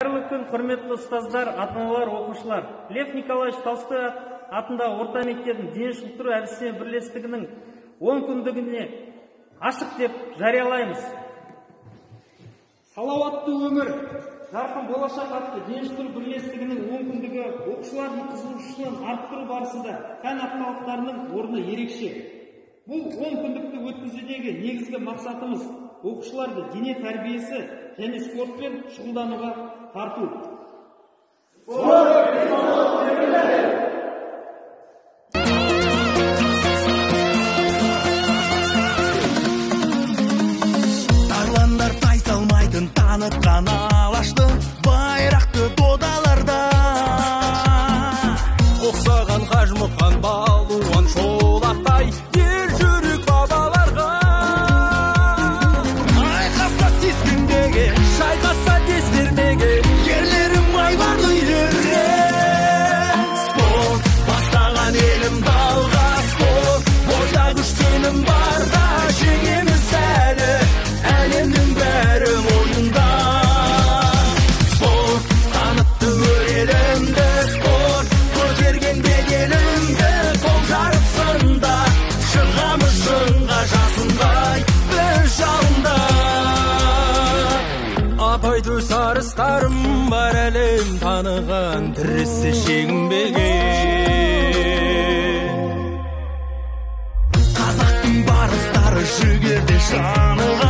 Қайырлы күн, құрметті ұстаздар, ата-аналар, оқушылар. Лев Николаевич Толстой атындағы орта мектебінің дене шынықтыру әдістеме бірлестігінің 10 күндігіне ашық деп жариялаймыз. Салауатты өмір, жарқын болашақ атты дене шынықтыру бірлестігінің 10 күндігі оқушылардың қызығушылығын арттыру барысында пән апталықтарының орны ерекше. Бұл 10 күндікті өткізудегі негізгі мақсатымыз оқушыларды дене тәрбиесі және спортпен шұғылдануға тарту. Тарландар тайсалмайтын танытқан алашты байрақты додаларда, қоқсаған қажымұқан балуан шолақтай ел жүрек бабаларға. Айқаса тескіндеге, шайқаса тез бермеге, ерлерім айбарлы үйлерге. Спорт бастаған елім далға, спорт бойда күш сенім барда, жеңеміз әлі әлемнің бәрі мойнында. Спорт танытты өрелімді, спорт көтерген беделімді, қол жарып сында шығамыз шыңға жасындай біз жалында. Апай төс арыстарым бар әлем таныған, тірісі шегінбеген қазақтың барыстары жігерде жаныған.